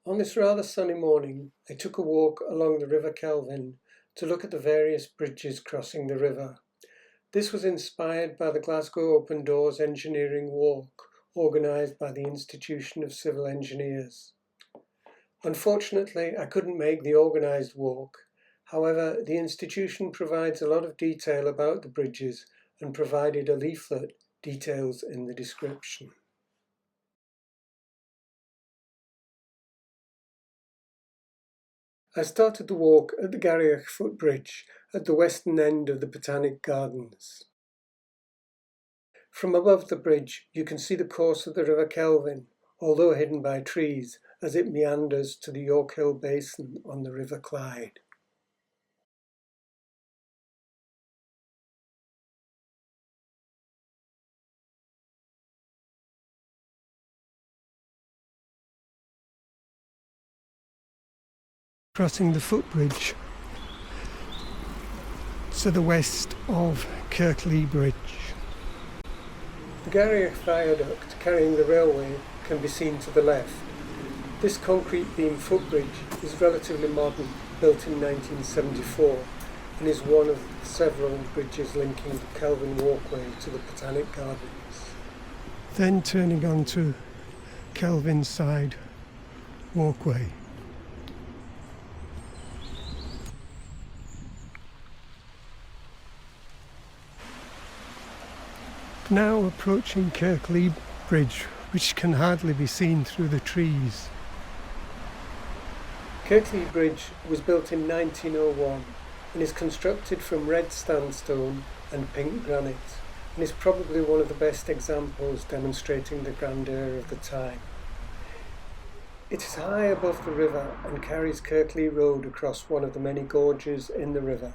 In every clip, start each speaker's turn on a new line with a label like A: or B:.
A: On this rather sunny morning, I took a walk along the River Kelvin to look at the various bridges crossing the river. This was inspired by the Glasgow Open Doors Engineering Walk, organised by the Institution of Civil Engineers. Unfortunately, I couldn't make the organised walk. However, the institution provides a lot of detail about the bridges and provided a leaflet, details in the description. I started the walk at the Garrioch Footbridge at the western end of the Botanic Gardens. From above the bridge, you can see the course of the River Kelvin, although hidden by trees, as it meanders to the York Hill Basin on the River Clyde. Crossing the footbridge to the west of Kirklee Bridge. The Garrioch viaduct carrying the railway can be seen to the left. This concrete beam footbridge is relatively modern, built in 1974, and is one of several bridges linking the Kelvin Walkway to the Botanic Gardens. Then turning onto Kelvin Side Walkway. Now approaching Kirklee Bridge, which can hardly be seen through the trees. Kirklee Bridge was built in 1901 and is constructed from red sandstone and pink granite, and is probably one of the best examples demonstrating the grandeur of the time. It is high above the river and carries Kirklee Road across one of the many gorges in the river.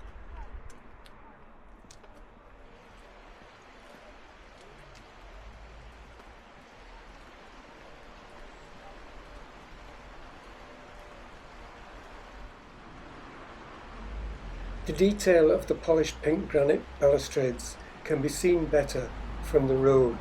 A: The detail of the polished pink granite balustrades can be seen better from the road.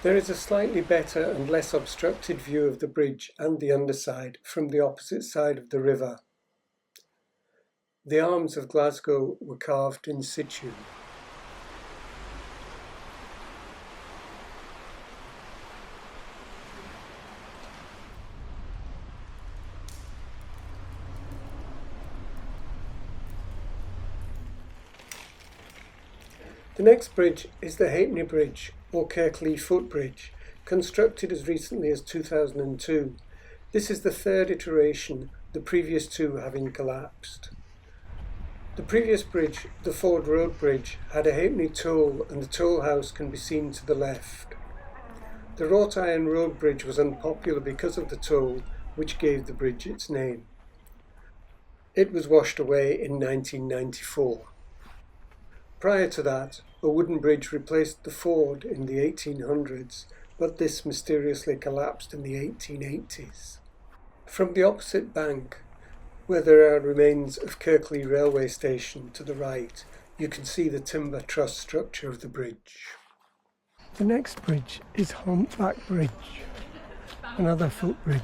A: There is a slightly better and less obstructed view of the bridge and the underside from the opposite side of the river. The arms of Glasgow were carved in situ. The next bridge is the Halfpenny Bridge, or Kirklee Footbridge, constructed as recently as 2002. This is the third iteration, the previous two having collapsed. The previous bridge, the Ford Road Bridge, had a halfpenny toll, and the toll house can be seen to the left. The wrought iron road bridge was unpopular because of the toll, which gave the bridge its name. It was washed away in 1994. Prior to that, a wooden bridge replaced the ford in the 1800s, but this mysteriously collapsed in the 1880s. From the opposite bank, where there are remains of Kirklee railway station to the right, you can see the timber truss structure of the bridge. The next bridge is Humpback Bridge, another footbridge.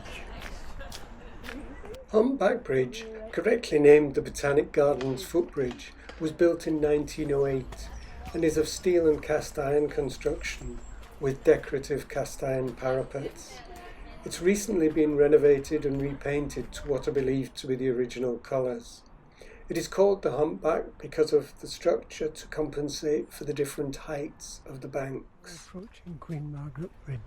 A: Humpback Bridge, correctly named the Botanic Gardens Footbridge, was built in 1908 and is of steel and cast iron construction with decorative cast iron parapets. It's recently been renovated and repainted to what are believed to be the original colours. It is called the Humpback because of the structure to compensate for the different heights of the banks. Approaching Queen Margaret Bridge.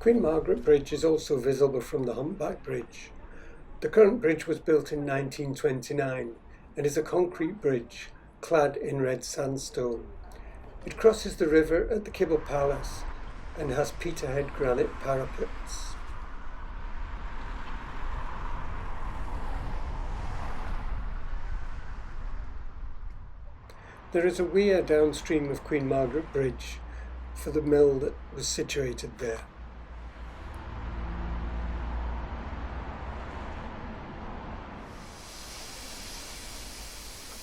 A: Queen Margaret Bridge is also visible from the Humpback Bridge. The current bridge was built in 1929 and is a concrete bridge clad in red sandstone. It crosses the river at the Kibble Palace and has Peterhead granite parapets. There is a weir downstream of Queen Margaret Bridge for the mill that was situated there.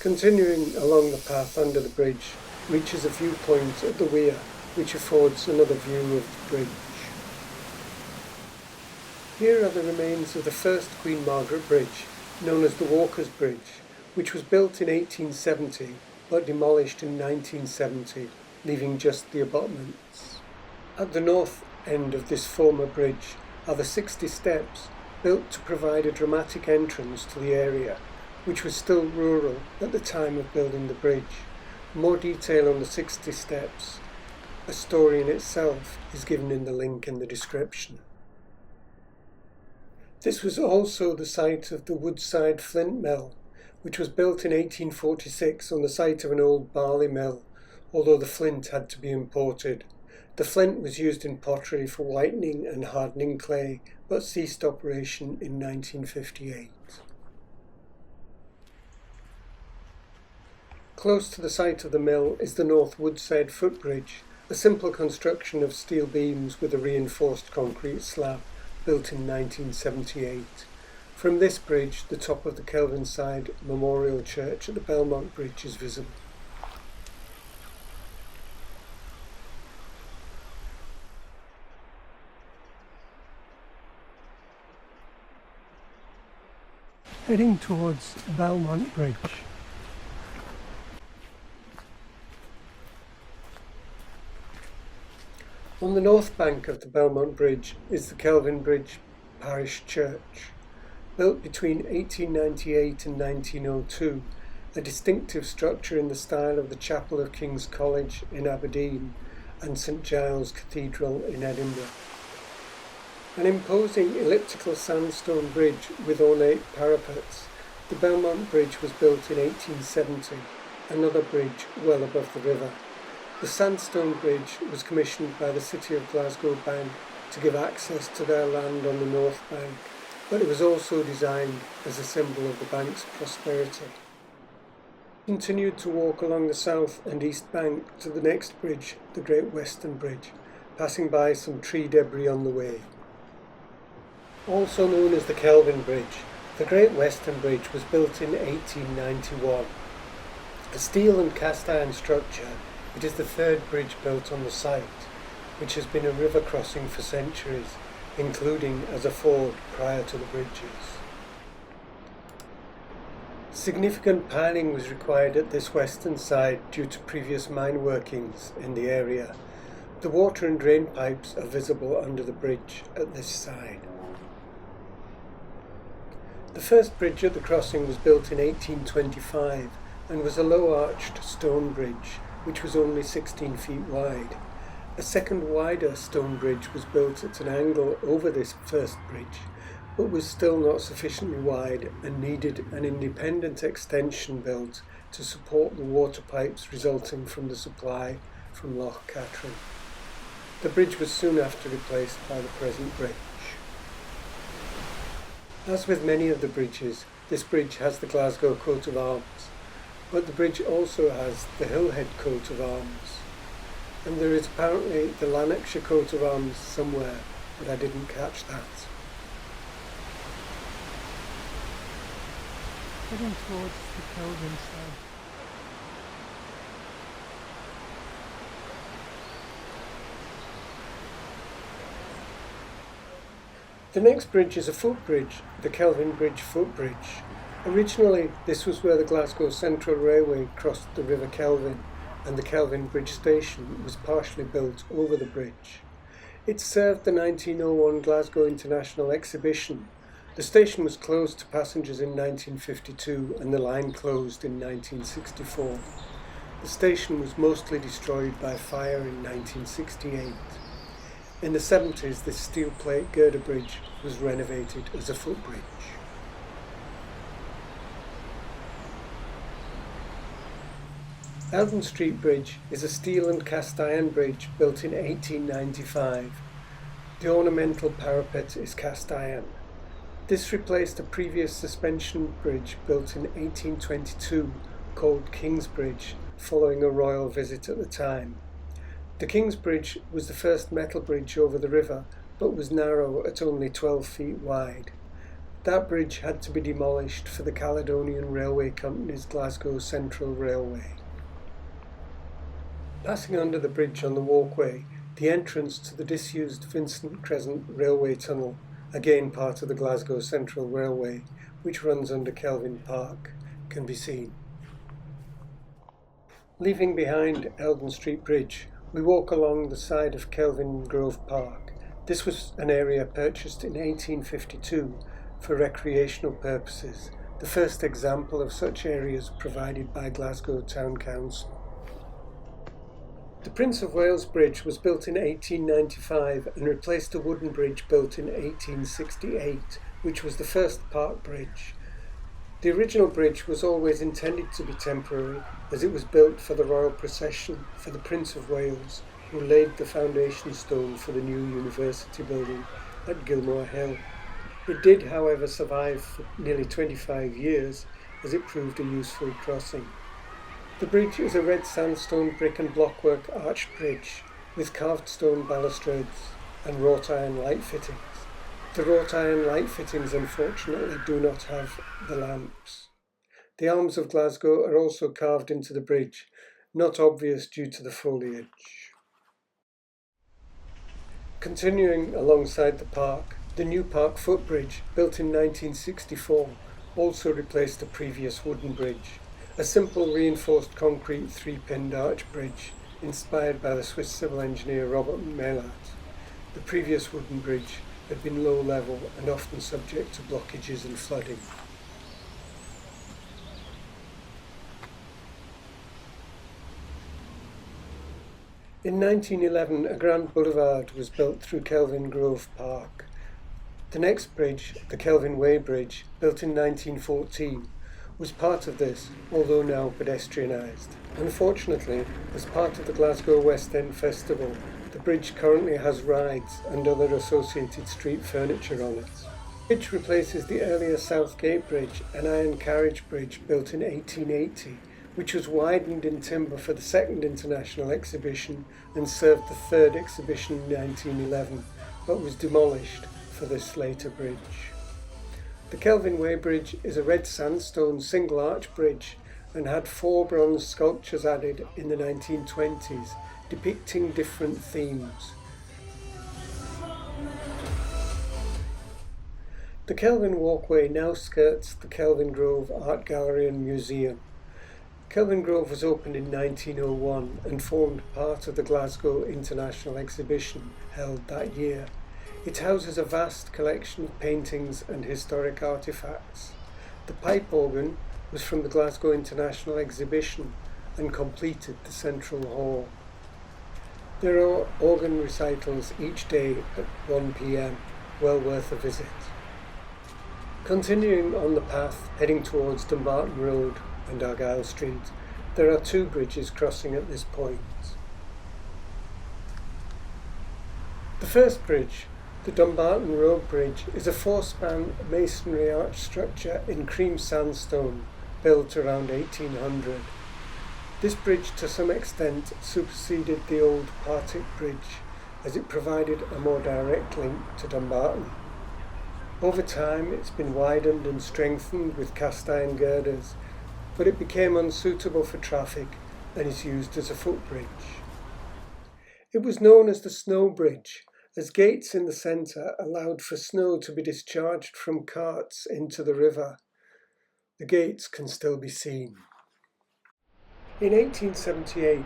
A: Continuing along the path under the bridge reaches a viewpoint at the weir which affords another view of the bridge. Here are the remains of the first Queen Margaret Bridge, known as the Walker's Bridge, which was built in 1870 but demolished in 1970, leaving just the abutments. At the north end of this former bridge are the 60 steps built to provide a dramatic entrance to the area, which was still rural at the time of building the bridge. More detail on the 60 steps, a story in itself, is given in the link in the description. This was also the site of the Woodside flint mill, which was built in 1846 on the site of an old barley mill, although the flint had to be imported. The flint was used in pottery for whitening and hardening clay, but ceased operation in 1958. Close to the site of the mill is the North Woodside Footbridge, a simple construction of steel beams with a reinforced concrete slab, built in 1978. From this bridge, the top of the Kelvin Side Memorial Church at the Belmont Bridge is visible. Heading towards Belmont Bridge. On the north bank of the Belmont Bridge is the Kelvinbridge Parish Church. Built between 1898 and 1902, a distinctive structure in the style of the Chapel of King's College in Aberdeen and St Giles Cathedral in Edinburgh. An imposing elliptical sandstone bridge with ornate parapets, the Belmont Bridge was built in 1870, another bridge well above the river. The sandstone bridge was commissioned by the City of Glasgow Bank to give access to their land on the north bank, but it was also designed as a symbol of the bank's prosperity. Continued to walk along the south and east bank to the next bridge, the Great Western Bridge, passing by some tree debris on the way. Also known as the Kelvin Bridge, the Great Western Bridge was built in 1891. A steel and cast iron structure, it is the third bridge built on the site, which has been a river crossing for centuries, including as a ford prior to the bridges. Significant piling was required at this western side due to previous mine workings in the area. The water and drain pipes are visible under the bridge at this side. The first bridge at the crossing was built in 1825 and was a low-arched stone bridge, which was only 16 feet wide. A second wider stone bridge was built at an angle over this first bridge, but was still not sufficiently wide and needed an independent extension built to support the water pipes resulting from the supply from Loch Katrine. The bridge was soon after replaced by the present bridge. As with many of the bridges, this bridge has the Glasgow coat of arms, but the bridge also has the Hillhead coat of arms. And there is apparently the Lanarkshire coat of arms somewhere, but I didn't catch that. Heading towards the Kelvin side. The next bridge is a footbridge, the Kelvinbridge Footbridge. Originally, this was where the Glasgow Central Railway crossed the River Kelvin, and the Kelvinbridge station was partially built over the bridge. It served the 1901 Glasgow International Exhibition. The station was closed to passengers in 1952 and the line closed in 1964. The station was mostly destroyed by fire in 1968. In the 70s, this steel plate girder bridge was renovated as a footbridge. Eldon Street Bridge is a steel and cast iron bridge built in 1895. The ornamental parapet is cast iron. This replaced a previous suspension bridge built in 1822 called Kingsbridge, following a royal visit at the time. The Kingsbridge was the first metal bridge over the river, but was narrow at only 12 feet wide. That bridge had to be demolished for the Caledonian Railway Company's Glasgow Central Railway. Passing under the bridge on the walkway, the entrance to the disused Vincent Crescent Railway Tunnel, again part of the Glasgow Central Railway, which runs under Kelvin Park, can be seen. Leaving behind Eldon Street Bridge, we walk along the side of Kelvin Grove Park. This was an area purchased in 1852 for recreational purposes, the first example of such areas provided by Glasgow Town Council. The Prince of Wales Bridge was built in 1895 and replaced a wooden bridge built in 1868, which was the first Park Bridge. The original bridge was always intended to be temporary, as it was built for the royal procession for the Prince of Wales, who laid the foundation stone for the new university building at Gilmore Hill. It did, however, survive for nearly 25 years, as it proved a useful crossing. The bridge is a red sandstone brick and blockwork arched bridge with carved stone balustrades and wrought iron light fittings. The wrought iron light fittings unfortunately do not have the lamps. The arms of Glasgow are also carved into the bridge, not obvious due to the foliage. Continuing alongside the park, the new Park Footbridge, built in 1964, also replaced a previous wooden bridge, a simple reinforced concrete three-pinned arch bridge inspired by the Swiss civil engineer Robert Meillat. The previous wooden bridge had been low level and often subject to blockages and flooding. In 1911, a grand boulevard was built through Kelvin Grove Park. The next bridge, the Kelvin Way Bridge, built in 1914, was part of this, although now pedestrianised. Unfortunately, as part of the Glasgow West End Festival, the bridge currently has rides and other associated street furniture on it. The bridge replaces the earlier Southgate Bridge, an iron carriage bridge built in 1880, which was widened in timber for the second international exhibition and served the third exhibition in 1911, but was demolished for this later bridge. The Kelvin Way Bridge is a red sandstone single arch bridge and had 4 bronze sculptures added in the 1920s depicting different themes. The Kelvin Walkway now skirts the Kelvin Grove Art Gallery and Museum. Kelvin Grove was opened in 1901 and formed part of the Glasgow International Exhibition held that year. It houses a vast collection of paintings and historic artefacts. The pipe organ was from the Glasgow International Exhibition and completed the central hall. There are organ recitals each day at 1 p.m, well worth a visit. Continuing on the path heading towards Dumbarton Road and Argyle Street, there are 2 bridges crossing at this point. The first bridge, the Dumbarton Road Bridge, is a 4-span masonry arch structure in cream sandstone built around 1800. This bridge to some extent superseded the old Partick Bridge as it provided a more direct link to Dumbarton. Over time it's been widened and strengthened with cast iron girders, but it became unsuitable for traffic and is used as a footbridge. It was known as the Snow Bridge, as gates in the centre allowed for snow to be discharged from carts into the river. The gates can still be seen. In 1878,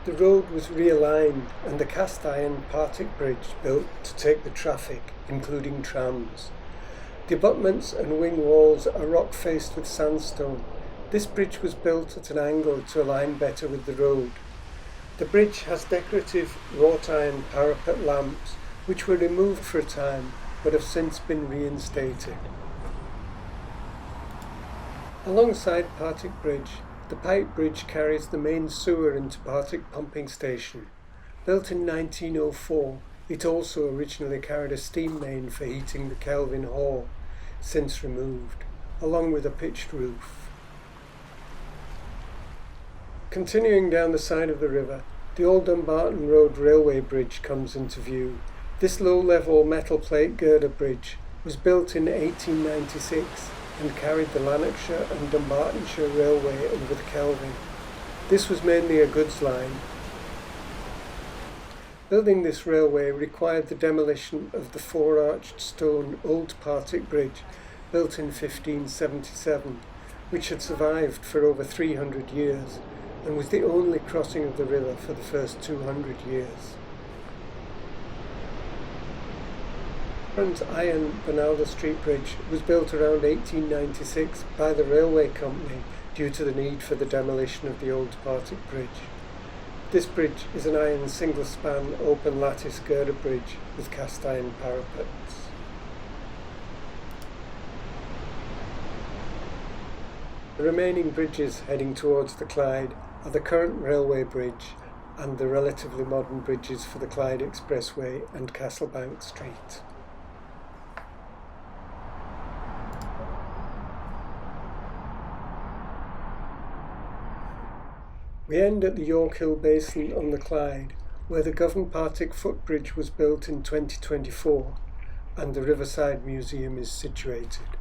A: the road was realigned and the cast iron Partick Bridge built to take the traffic, including trams. The abutments and wing walls are rock faced with sandstone. This bridge was built at an angle to align better with the road. The bridge has decorative wrought iron parapet lamps which were removed for a time but have since been reinstated. Alongside Partick Bridge, the pipe bridge carries the main sewer into Partick Pumping Station. Built in 1904, it also originally carried a steam main for heating the Kelvin Hall, since removed, along with a pitched roof. Continuing down the side of the river, the old Dumbarton Road Railway Bridge comes into view. This low-level metal plate girder bridge was built in 1896 and carried the Lanarkshire and Dumbartonshire Railway over the Kelvin. This was mainly a goods line. Building this railway required the demolition of the four-arched stone old Partick Bridge, built in 1577, which had survived for over 300 years and was the only crossing of the river for the first 200 years. Current iron Benalder Street Bridge was built around 1896 by the railway company due to the need for the demolition of the old Partick Bridge. This bridge is an iron single-span open lattice girder bridge with cast iron parapets. The remaining bridges heading towards the Clyde are the current railway bridge and the relatively modern bridges for the Clyde Expressway and Castlebank Street. We end at the York Hill Basin on the Clyde, where the Park Footbridge was built in 2024 and the Riverside Museum is situated.